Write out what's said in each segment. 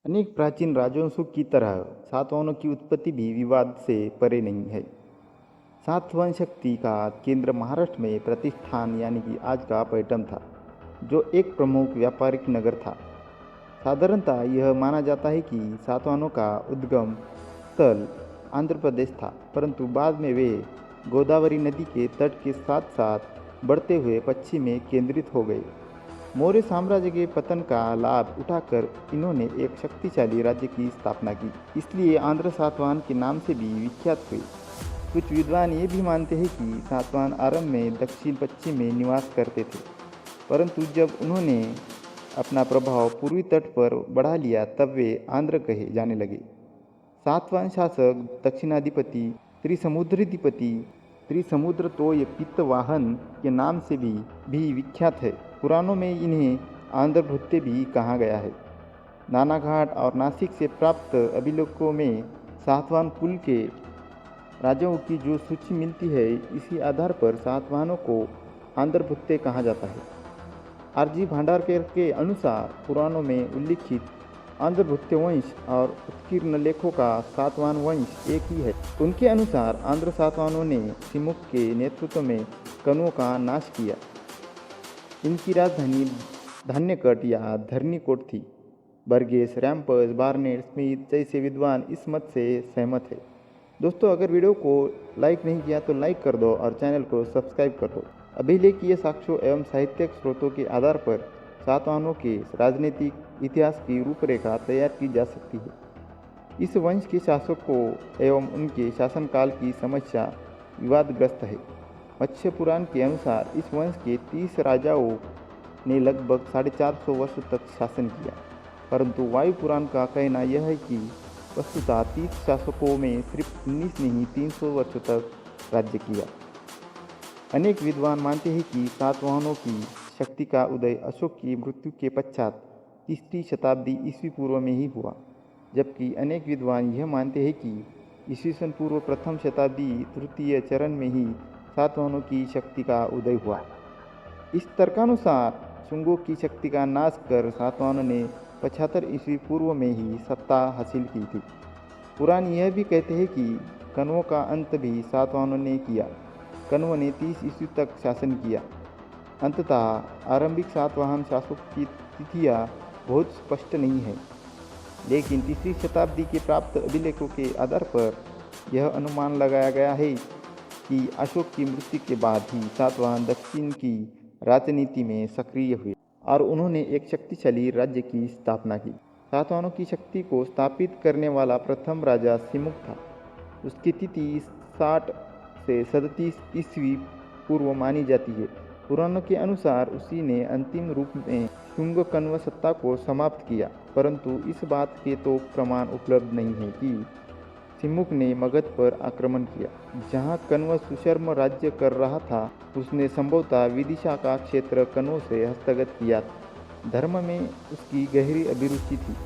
अनेक प्राचीन राजवंशों की तरह सातवाहनों की उत्पत्ति भी विवाद से परे नहीं है। सातवाहन शक्ति का केंद्र महाराष्ट्र में प्रतिष्ठान यानी कि आज का पैठण था, जो एक प्रमुख व्यापारिक नगर था। साधारणतः यह माना जाता है कि सातवाहनों का उद्गम स्थल आंध्र प्रदेश था, परंतु बाद में वे गोदावरी नदी के तट के साथ साथ बढ़ते हुए पश्चिम में केंद्रित हो गए। मौर्य साम्राज्य के पतन का लाभ उठाकर इन्होंने एक शक्तिशाली राज्य की स्थापना की, इसलिए आंध्र सातवाहन के नाम से भी विख्यात हुए। कुछ विद्वान ये भी मानते हैं कि सातवाहन आरंभ में दक्षिण पश्चिम में निवास करते थे, परंतु जब उन्होंने अपना प्रभाव पूर्वी तट पर बढ़ा लिया तब वे आंध्र कहे जाने लगे। सातवाहन शासक दक्षिणाधिपति त्रिसमुद्राधिपति त्रिसमुद्रतोय पितवाहन के नाम से भी विख्यात है। पुराणों में इन्हें आंध्रभृत्य भी कहा गया है। नानाघाट और नासिक से प्राप्त अभिलेखों में सातवाहन कुल के राजाओं की जो सूची मिलती है, इसी आधार पर सातवाहनों को आंध्रभृत्य कहा जाता है। आरजी भांडारकर के अनुसार पुराणों में उल्लिखित आंध्रभृत्य वंश और उत्कीर्ण लेखों का सातवाहन वंश एक ही है। उनके अनुसार आंध्र सातवाहनों ने सिमुक के नेतृत्व में कनुओं का नाश किया। इनकी राजधानी धान्यकट या धरणीकोट थी। बर्गेस, रैम्पस, बार्नेट, स्मिथ जैसे विद्वान इस मत से सहमत है। दोस्तों, अगर वीडियो को लाइक नहीं किया तो लाइक कर दो और चैनल को सब्सक्राइब कर दो। अभिलेखीय साक्ष्यों एवं साहित्यिक स्रोतों के आधार पर सातवाहनों के राजनीतिक इतिहास की रूपरेखा तैयार की जा सकती है। इस वंश के शासकों एवं उनके शासनकाल की समस्या विवादग्रस्त है। मत्स्य पुराण के अनुसार इस वंश के 30 राजाओं ने लगभग 450 वर्ष तक शासन किया, परंतु वायु पुराण का कहना यह है कि वस्तुतः 30 शासकों में सिर्फ 19 ने ही 300 वर्ष तक राज्य किया। अनेक विद्वान मानते हैं कि सातवाहनों की शक्ति का उदय अशोक की मृत्यु के पश्चात 3री शताब्दी ईस्वी पूर्व में ही हुआ, जबकि अनेक विद्वान यह मानते हैं कि ईस्वी पूर्व प्रथम शताब्दी तृतीय चरण में ही सातवाहनों की शक्ति का उदय हुआ। इस तर्कानुसार शुंगों की शक्ति का नाश कर सातवाहनों ने 75 ईस्वी पूर्व में ही सत्ता हासिल की थी। पुराण यह भी कहते हैं कि कण्वों का अंत भी सातवाहनों ने किया। कण्व ने 30 ईस्वी तक शासन किया। अंततः आरंभिक सातवाहन शासकों की तिथियां बहुत स्पष्ट नहीं है, लेकिन 3री शताब्दी के प्राप्त अभिलेखों के आधार पर यह अनुमान लगाया गया है कि अशोक की मृत्यु के बाद ही सातवाहन दक्षिण की राजनीति में सक्रिय हुए और उन्होंने एक शक्तिशाली राज्य की स्थापना की। सातवाहनों की शक्ति को स्थापित करने वाला प्रथम राजा सिमुक था। उसकी तिथि 60 से 37 ईस्वी पूर्व मानी जाती है। पुराणों के अनुसार उसी ने अंतिम रूप में शुंग कण्व सत्ता को समाप्त किया, परंतु इस बात के तो प्रमाण उपलब्ध नहीं है कि सिमुक ने मगध पर आक्रमण किया। जहां कण्व सुशर्म राज्य कर रहा था, उसने संभवतः विदिशा का क्षेत्र कण्वों से हस्तगत किया। धर्म में उसकी गहरी अभिरुचि थी।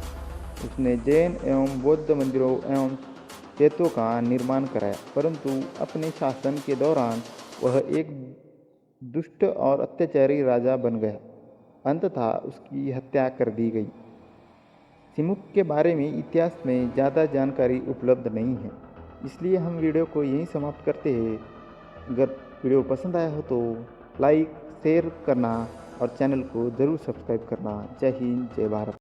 उसने जैन एवं बौद्ध मंदिरों एवं चैत्यों का निर्माण कराया, परंतु अपने शासन के दौरान वह एक दुष्ट और अत्याचारी राजा बन गया। अंततः उसकी हत्या कर दी गई। सिमुक के बारे में इतिहास में ज़्यादा जानकारी उपलब्ध नहीं है, इसलिए हम वीडियो को यहीं समाप्त करते हैं। अगर वीडियो पसंद आया हो तो लाइक शेयर करना और चैनल को ज़रूर सब्सक्राइब करना। जय हिंद, जय भारत।